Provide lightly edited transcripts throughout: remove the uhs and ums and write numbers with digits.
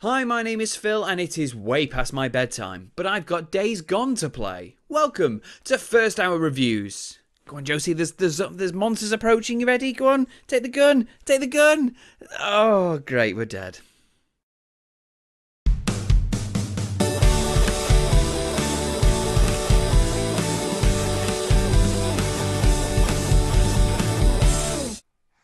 Hi, my name is Phil and it is way past my bedtime, but I've got Days Gone to play. Welcome to First Hour Reviews. Go on, Josie, there's monsters approaching. You ready? Go on, take the gun, take the gun. Oh, great, we're dead.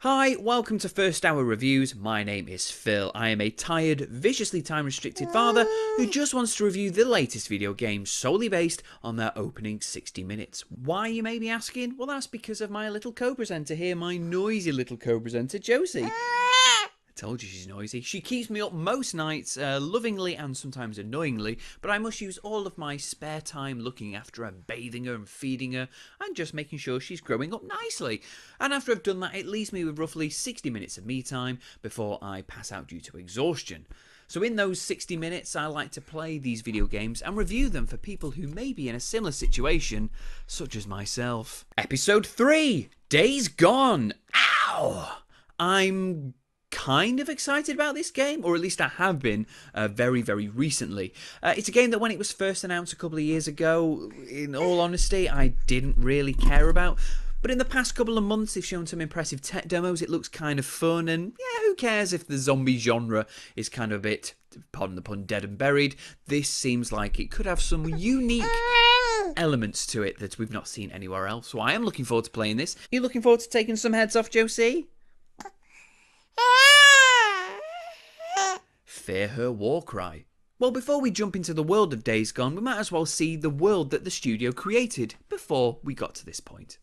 Hi, welcome to First Hour Reviews. My name is Phil. I am a tired, viciously time-restricted father who just wants to review the latest video games solely based on their opening 60 minutes. Why, you may be asking? Well, that's because of my little co-presenter here, my noisy little co-presenter, Josie. I told you she's noisy. She keeps me up most nights, lovingly and sometimes annoyingly, but I must use all of my spare time looking after her, bathing her and feeding her, and just making sure she's growing up nicely. And after I've done that, it leaves me with roughly 60 minutes of me time before I pass out due to exhaustion. So in those 60 minutes, I like to play these video games and review them for people who may be in a similar situation, such as myself. Episode 3, Days Gone. Ow! I'm kind of excited about this game, or at least I have been very recently. It's a game that when it was first announced a couple of years ago, in all honesty, I didn't really care about. But in the past couple of months, they've shown some impressive tech demos. It looks kind of fun, and yeah, who cares if the zombie genre is kind of a bit, pardon the pun, dead and buried. This seems like it could have some unique elements to it that we've not seen anywhere else. So I am looking forward to playing this. Are you looking forward to taking some heads off, Josie? Fear her war cry. Well, before we jump into the world of Days Gone, we might as well see the world that the studio created before we got to this point.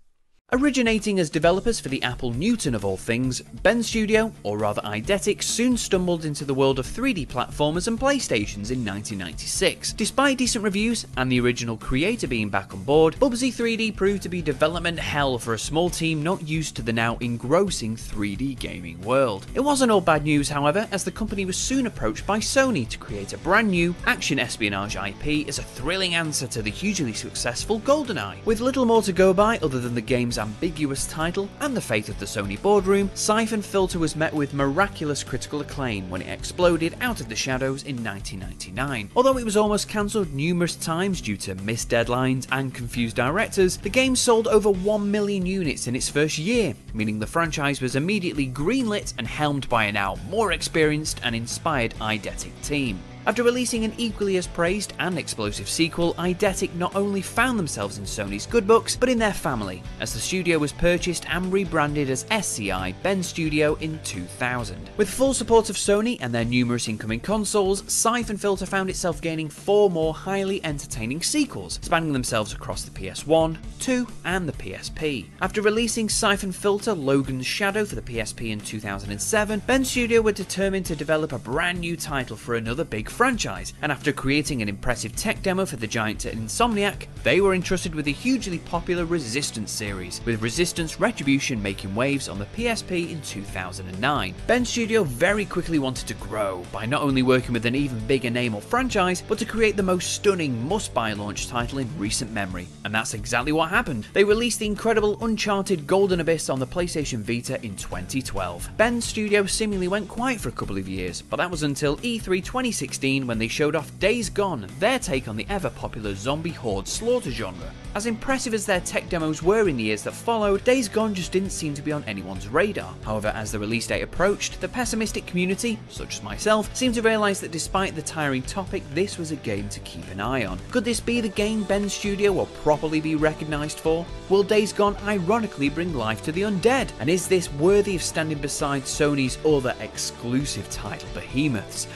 Originating as developers for the Apple Newton of all things, Ben Studio, or rather Eidetic, soon stumbled into the world of 3D platformers and PlayStations in 1996. Despite decent reviews and the original creator being back on board, Bubsy 3D proved to be development hell for a small team not used to the now engrossing 3D gaming world. It wasn't all bad news, however, as the company was soon approached by Sony to create a brand new action espionage IP as a thrilling answer to the hugely successful GoldenEye. With little more to go by other than the game's ambiguous title and the fate of the Sony boardroom, Siphon Filter was met with miraculous critical acclaim when it exploded out of the shadows in 1999. Although it was almost cancelled numerous times due to missed deadlines and confused directors, the game sold over 1 million units in its first year, meaning the franchise was immediately greenlit and helmed by a now more experienced and inspired Eidetic team. After releasing an equally as praised and explosive sequel, Eidetic not only found themselves in Sony's good books, but in their family, as the studio was purchased and rebranded as SCI Ben Studio in 2000. With full support of Sony and their numerous incoming consoles, Siphon Filter found itself gaining 4 more highly entertaining sequels, spanning themselves across the PS1, 2, and the PSP. After releasing Siphon Filter Logan's Shadow for the PSP in 2007, Ben Studio were determined to develop a brand new title for another big franchise, and after creating an impressive tech demo for the giant at Insomniac, they were entrusted with the hugely popular Resistance series, with Resistance Retribution making waves on the PSP in 2009. Ben Studio very quickly wanted to grow by not only working with an even bigger name or franchise, but to create the most stunning must-buy launch title in recent memory, and that's exactly what happened. They released the incredible Uncharted Golden Abyss on the PlayStation Vita in 2012. Ben Studio seemingly went quiet for a couple of years, but that was until E3 2016 when they showed off Days Gone, their take on the ever-popular zombie horde slaughter genre. As impressive as their tech demos were in the years that followed, Days Gone just didn't seem to be on anyone's radar. However, as the release date approached, the pessimistic community, such as myself, seemed to realise that despite the tiring topic, this was a game to keep an eye on. Could this be the game Ben Studio will properly be recognised for? Will Days Gone ironically bring life to the undead? And is this worthy of standing beside Sony's other exclusive title, Behemoths?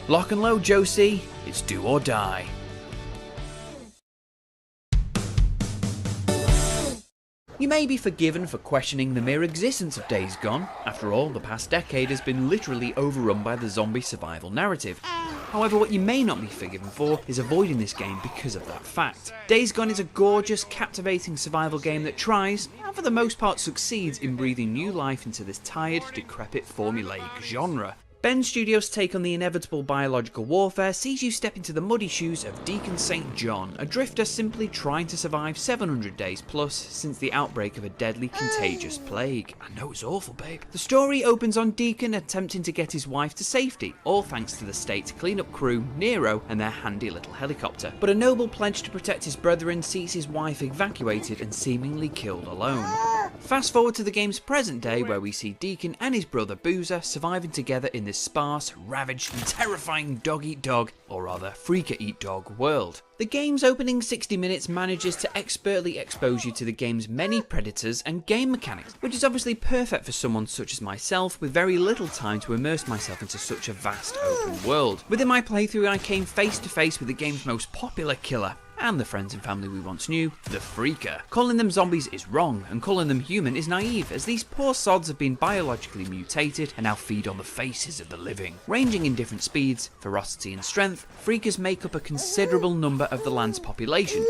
Lock and load, Josie, it's do or die. You may be forgiven for questioning the mere existence of Days Gone. After all, the past decade has been literally overrun by the zombie survival narrative. However, what you may not be forgiven for is avoiding this game because of that fact. Days Gone is a gorgeous, captivating survival game that tries, and for the most part succeeds in breathing new life into this tired, decrepit, formulaic genre. Ben's studio's take on the inevitable biological warfare sees you step into the muddy shoes of Deacon St. John, a drifter simply trying to survive 700 days plus since the outbreak of a deadly contagious plague. I know it's awful, babe. The story opens on Deacon attempting to get his wife to safety, all thanks to the state's cleanup crew, Nero, and their handy little helicopter. But a noble pledge to protect his brethren sees his wife evacuated and seemingly killed alone. Fast forward to the game's present day, where we see Deacon and his brother Boozer surviving together in this sparse, ravaged and terrifying dog-eat-dog, or rather freaker-eat-dog world. The game's opening 60 minutes manages to expertly expose you to the game's many predators and game mechanics, which is obviously perfect for someone such as myself with very little time to immerse myself into such a vast open world. Within my playthrough, I came face to face with the game's most popular killer, and the friends and family we once knew, the Freaker. Calling them zombies is wrong, and calling them human is naive, as these poor sods have been biologically mutated and now feed on the faces of the living. Ranging in different speeds, ferocity and strength, Freakers make up a considerable number of the land's population,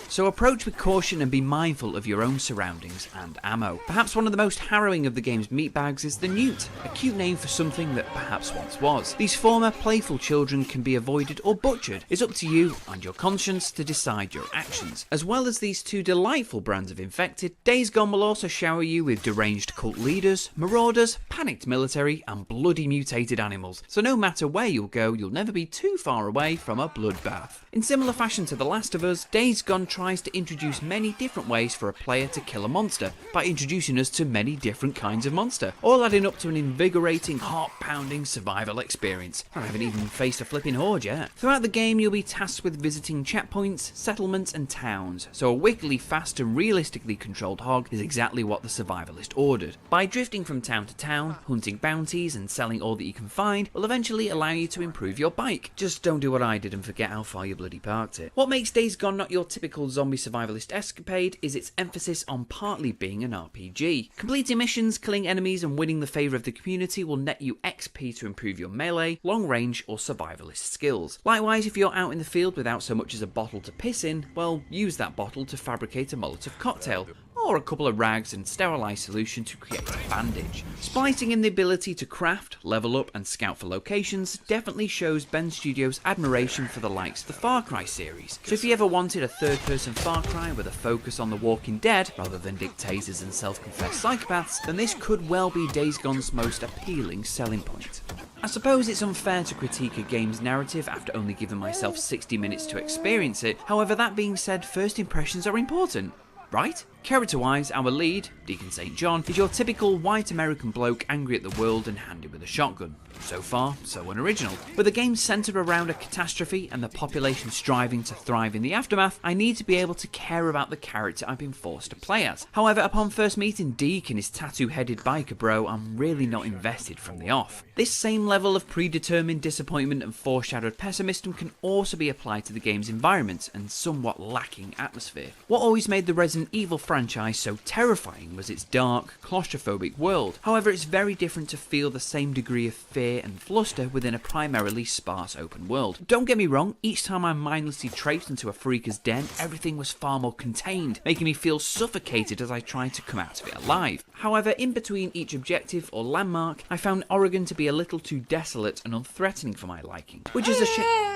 so approach with caution and be mindful of your own surroundings and ammo. Perhaps one of the most harrowing of the game's meatbags is the Newt, a cute name for something that perhaps once was. These former playful children can be avoided or butchered. It's up to you and your conscience to decide your actions. As well as these two delightful brands of infected, Days Gone will also shower you with deranged cult leaders, marauders, panicked military, and bloody mutated animals. So no matter where you'll go, you'll never be too far away from a bloodbath. In similar fashion to The Last of Us, Days Gone tries to introduce many different ways for a player to kill a monster by introducing us to many different kinds of monster, all adding up to an invigorating, heart-pounding survival experience. I haven't even faced a flipping horde yet. Throughout the game, you'll be tasked with visiting checkpoints, settlements and towns, so a wickedly fast and realistically controlled hog is exactly what the survivalist ordered. By drifting from town to town, hunting bounties and selling all that you can find will eventually allow you to improve your bike. Just don't do what I did and forget how far you bloody parked it. What makes Days Gone not your typical zombie survivalist escapade is its emphasis on partly being an RPG. Completing missions, killing enemies and winning the favour of the community will net you XP to improve your melee, long range or survivalist skills. Likewise, if you're out in the field without so much as a bottle to piss in, well, use that bottle to fabricate a Molotov cocktail, or a couple of rags and sterilise solution to create a bandage. Splicing in the ability to craft, level up and scout for locations definitely shows Ben Studio's admiration for the likes of the Far Cry series. So if you ever wanted a third-person Far Cry with a focus on the Walking Dead rather than dictators and self-confessed psychopaths, then this could well be Days Gone's most appealing selling point. I suppose it's unfair to critique a game's narrative after only giving myself 60 minutes to experience it. However, that being said, first impressions are important, right? Character-wise, our lead, Deacon St. John, is your typical white American bloke angry at the world and handy with a shotgun. So far, so unoriginal. With the game centred around a catastrophe and the population striving to thrive in the aftermath, I need to be able to care about the character I've been forced to play as. However, upon first meeting Deke and his tattoo-headed biker bro, I'm really not invested from the off. This same level of predetermined disappointment and foreshadowed pessimism can also be applied to the game's environment and somewhat lacking atmosphere. What always made the Resident Evil franchise so terrifying was its dark, claustrophobic world. However, it's very different to feel the same degree of fear and fluster within a primarily sparse open world. Don't get me wrong, each time I mindlessly traipsed into a freaker's den, everything was far more contained, making me feel suffocated as I tried to come out of it alive. However, in between each objective or landmark, I found Oregon to be a little too desolate and unthreatening for my liking, which is a shame.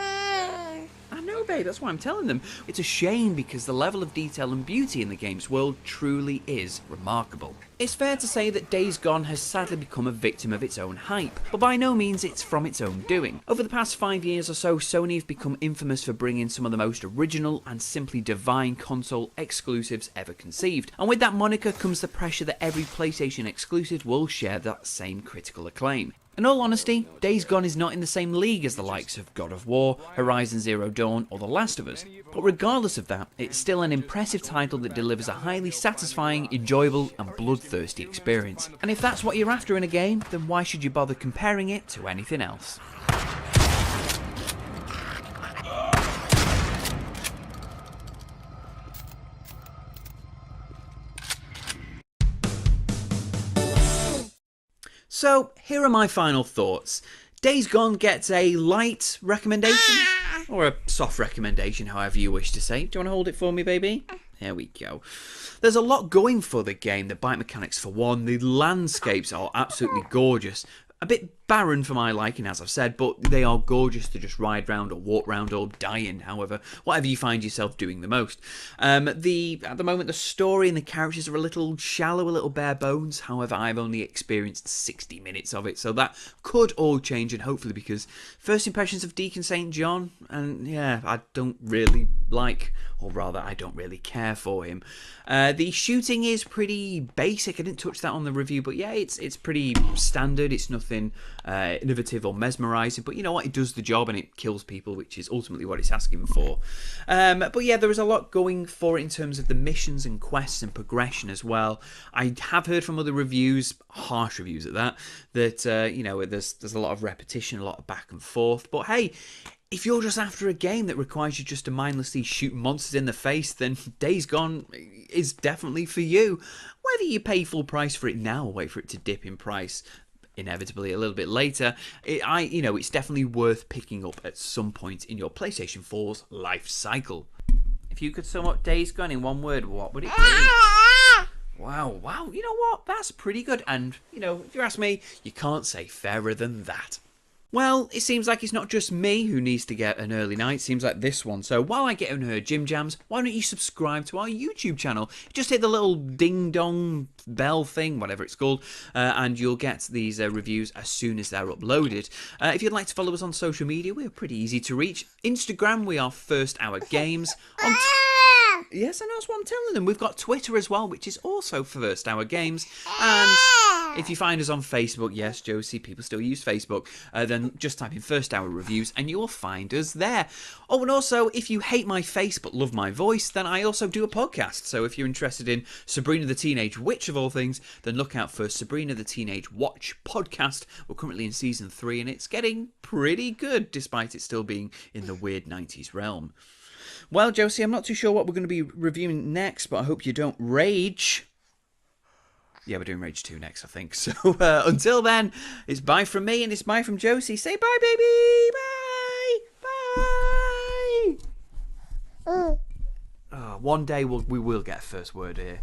I know, babe, that's why I'm telling them. It's a shame because the level of detail and beauty in the game's world truly is remarkable. It's fair to say that Days Gone has sadly become a victim of its own hype, but by no means it's from its own doing. Over the past 5 years or so, Sony have become infamous for bringing some of the most original and simply divine console exclusives ever conceived, and with that moniker comes the pressure that every PlayStation exclusive will share that same critical acclaim. In all honesty, Days Gone is not in the same league as the likes of God of War, Horizon Zero Dawn or The Last of Us, but regardless of that, it's still an impressive title that delivers a highly satisfying, enjoyable and bloodthirsty experience. And if that's what you're after in a game, then why should you bother comparing it to anything else? So, here are my final thoughts. Days Gone gets a light recommendation, or a soft recommendation, however you wish to say. Do you want to hold it for me, baby? There we go. There's a lot going for the game. The bike mechanics for one, the landscapes are absolutely gorgeous. A bit barren for my liking, as I've said, but they are gorgeous to just ride round or walk round or die in, however, whatever you find yourself doing the most. At the moment, the story and the characters are a little shallow, a little bare bones. However, I've only experienced 60 minutes of it, so that could all change, and hopefully, because first impressions of Deacon St. John, and yeah, I don't really like, or rather, I don't really care for him. The shooting is pretty basic. I didn't touch that on the review, but yeah, it's pretty standard. It's nothing innovative or mesmerising, but you know what? It does the job and it kills people, which is ultimately what it's asking for. But yeah, there is a lot going for it in terms of the missions and quests and progression as well. I have heard from other reviews, harsh reviews at that, that you know, there's a lot of repetition, a lot of back and forth. But hey, if you're just after a game that requires you just to mindlessly shoot monsters in the face, then Days Gone is definitely for you. Whether you pay full price for it now or wait for it to dip in price inevitably a little bit later, it's definitely worth picking up at some point in your PlayStation 4's life cycle. If you could sum up Days Gone in one word, what would it be? Wow, you know what? That's pretty good. And, you know, if you ask me, you can't say fairer than that. Well, it seems like it's not just me who needs to get an early night. It seems like this one. So while I get on her Jim Jams, why don't you subscribe to our YouTube channel? Just hit the little ding-dong bell thing, whatever it's called, and you'll get these reviews as soon as they're uploaded. If you'd like to follow us on social media, we're pretty easy to reach. Instagram, we are First Hour Games. Yes, I know, that's what I'm telling them. We've got Twitter as well, which is also First Hour Games. And if you find us on Facebook, yes, Josie, people still use Facebook, then just type in First Hour Reviews and you will find us there. Oh, and also, if you hate my face but love my voice, then I also do a podcast. So if you're interested in Sabrina the Teenage Witch of all things, then look out for Sabrina the Teenage Watch podcast. We're currently in season 3 and it's getting pretty good, despite it still being in the weird 90s realm. Well, Josie, I'm not too sure what we're going to be reviewing next, but I hope you don't rage. Yeah, we're doing Rage 2 next, I think. So until then, it's bye from me and it's bye from Josie. Say bye, baby! Bye! Bye! One day we will get a first word here.